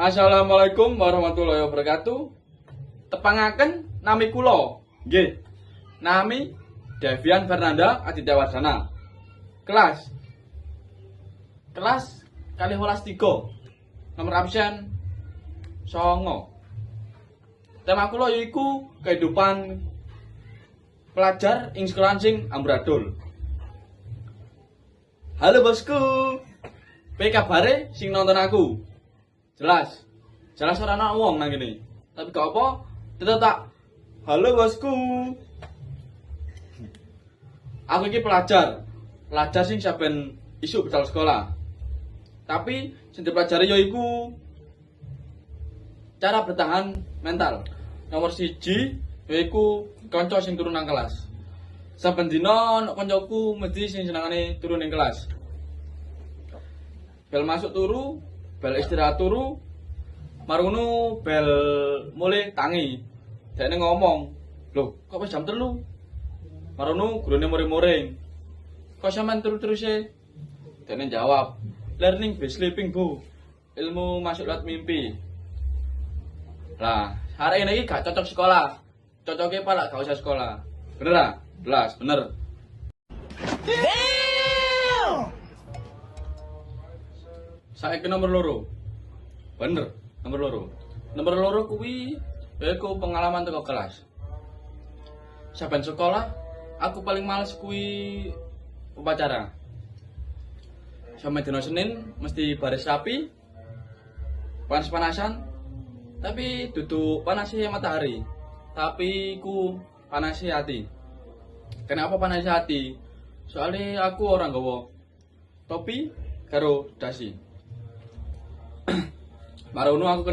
Assalamualaikum warahmatullahi wabarakatuh. Tepangaken nami kula. Nggih. Nami Devian Fernanda Aditya Wardana. Kelas kalih 3. Nomor absen 9. Tema kula yaiku kehidupan pelajar ing sekolahan sing amburadul. Halo bosku. Piye kabare sing nonton aku? Jelas ora ana wong nang kene. Tapi gak apa, tetep tak halo bosku. Aku iki pelajar sing saben isuk budal sekolah. Tapi sing dipelajari yaiku cara bertahan mental. Nomor 1 yaiku kanca sing turun nang kelas. Saben dina kancaku mesti sing senengane turun ning kelas. Bel masuk turu, bel istirahat turu, marunu bel mulai tangi. Dekne ngomong, "Loh, kok wis jam 3?" Marunu gurune muring-muring. "Kok sampean turu terus e?" Dekne jawab, "Learning by sleeping, Bu. Ilmu masuk lewat mimpi." Lah, hari ini gak cocok sekolah. Cocoknya pala gak usah sekolah. Bener ah? Belas, bener. Saiki nomor 2. Bener, nomor 2. Nomor 2 kuwi yaiku pengalaman teko kelas. Saben sekolah, aku paling males kuwi upacara. Sampai dino Senin mesti baris rapi, panas-panasan, tapi duduk panasnya matahari, tapi ku panasnya hati. Kenapa panasnya hati? Soalnya aku orang gawa topi karo dasi. Marono aku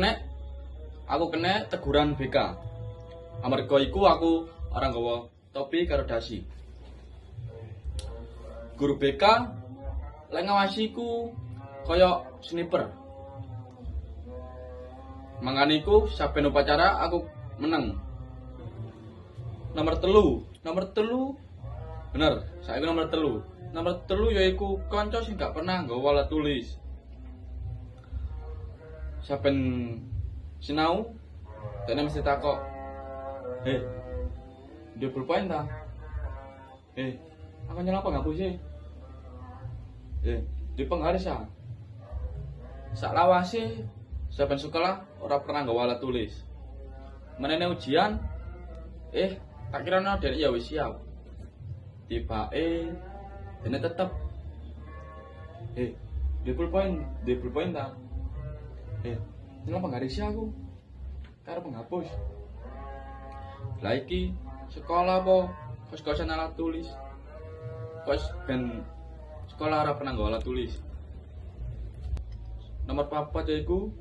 kena teguran BK. Amarga iku aku orang gawa topi karo dasi. Guru BK lek ngawasiku kaya sniper. Mangane iku saben upacara aku menang. Nomor 3. Bener, saiki nomor 3. Nomor 3 yaiku kanca sing gak pernah nggawa alat tulis. Saben sinau dene mesti takok, dia pulpen ta? Aku nyala apa ngapus sih? Di penggaris ah. Sak lawase saben sekolah ora pernah nggawa alat tulis. Menene ujian, tak kira dene ya wis siap. Tibake dene tetep di pulpen ta? Nyala penggaris aku. Karo penghapus. Lah iki sekolah apa kos-kosan alat tulis? Kos ben sekolah ora pernah nggawa alat tulis. Nomor 4 yaiku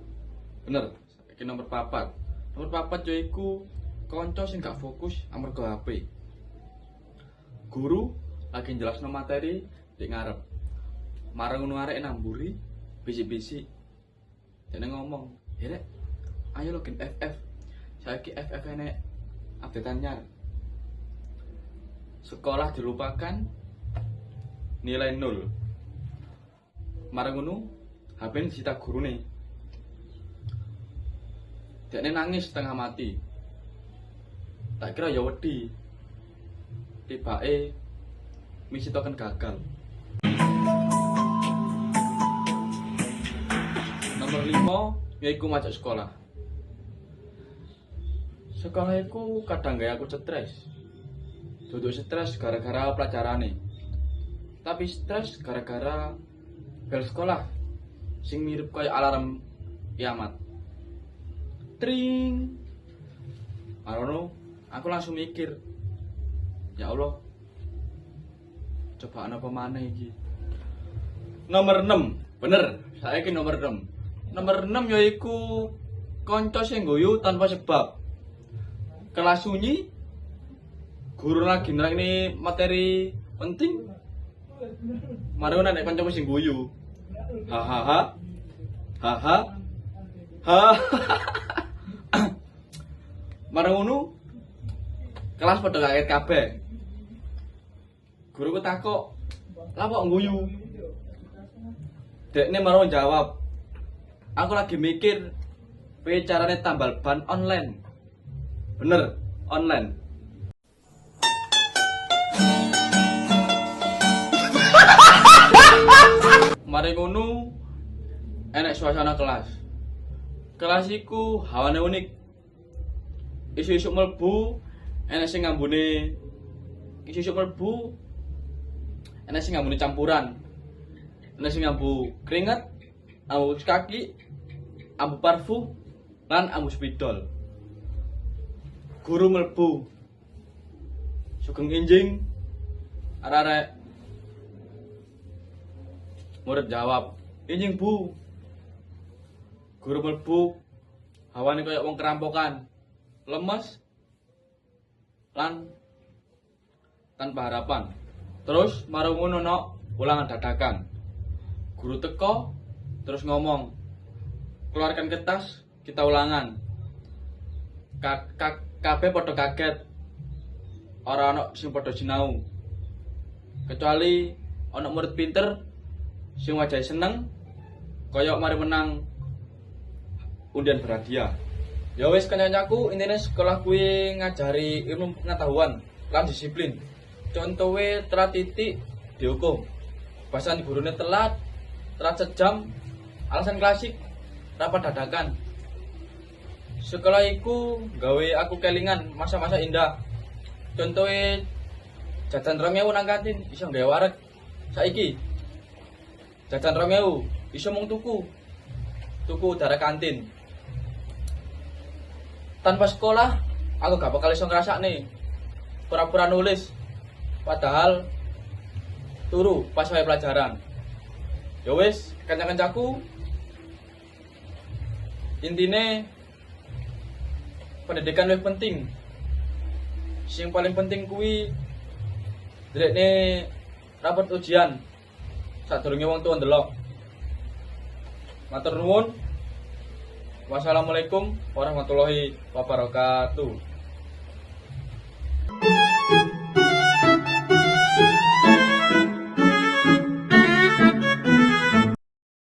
bener, iki nomor 4. Nomor 4 yaiku kanca sing gak fokus amarga HP. Guru lagi jelasno materi di ngarep. Marang ngono arek namburi bisik-bisik. Dene ngomong, "Rek, ayo login FF. Saiki FF enek update anyar." Sekolah dilupakan, nilai 0. Marang ngono, HP disita gurune. Dekne nangis setengah mati. Tak kira ya wedi. Tibake misi token gagal. Nomor 5 yaiku macet sekolah. Sekolah iku kadang gawe aku stres. Duduk stres gara-gara pelajarane. Tapi stres gara-gara bel sekolah sing mirip kayak alarm kiamat. Tring. Marono, aku langsung mikir, ya Allah, cobaan apa mana iki? Nomor 6, bener, saiki nomor 6. Nomor 6 yaiku kanca sing guyu tanpa sebab. Kelas sunyi, guru lagi nerangin materi penting. Marono nek kancaku sing guyu. Hahaha. Marang ngono kelas padha kaget kabeh. Guruku takok, "Lah kok ngguyu?" Dekne marang jawab, "Aku lagi mikir piye carane tambal ban online. Bener, online. Mari ngono enek suasana kelas. Kelas iku hawane unik. Isu-isu mlebu enek sing ngambune campuran. Enek sing ngambu keringet, ambu kaki, ambu parfum, lan ambu spidol. Guru mlebu. Sugeng enjing arek-arek murid jawab, "Enjing, Bu." Guru mlebu hawane kaya wong kerampokan, lemes lan tanpa harapan. Terus marung ngono nok ulangan dadakan. Guru teko terus ngomong, "Keluarkan kertas, kita ulangan." Kabeh padha kaget. Ora ana sing padha sinau. Kecuali ana murid pinter sing wajahe seneng kaya mari menang undian berhadiah. Ya wis kanca-kancaku, intine sekolah kuwi ngajari ilmu pengetahuan lan disiplin. Contohe telat titik dihukum. Bahasan gurune telat sejam, alasan klasik rapat dadakan. Sekolah iku gawe aku kelingan masa-masa indah. Contohe jajan 2000 nang kantin iso gawe wareg. Saiki jajan 2000 iso mung tuku udara kantin. Tanpa sekolah aku gak bakal iso ngrasakne pura-pura nulis padahal turu pas wae pelajaran. Ya wis, kanca-kancaku, intine pendidikan lebih penting. Sing paling penting kuwi direkne rapot ujian sadurunge wong tuwa ndelok. Matur nuwun. Wassalamualaikum warahmatullahi wabarakatuh.